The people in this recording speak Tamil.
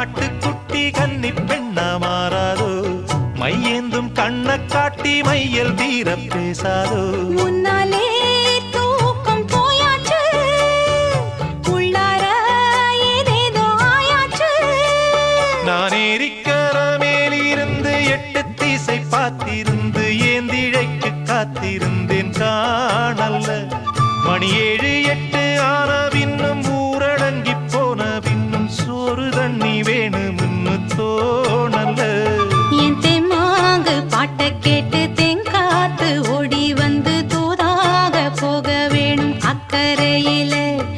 மாட்டுக்குட்டி கன்னி பெண்ணா மாறாதோ மையேந்தும் கண்ண காட்டி மையல் தீர பேசாதோ முன்னால்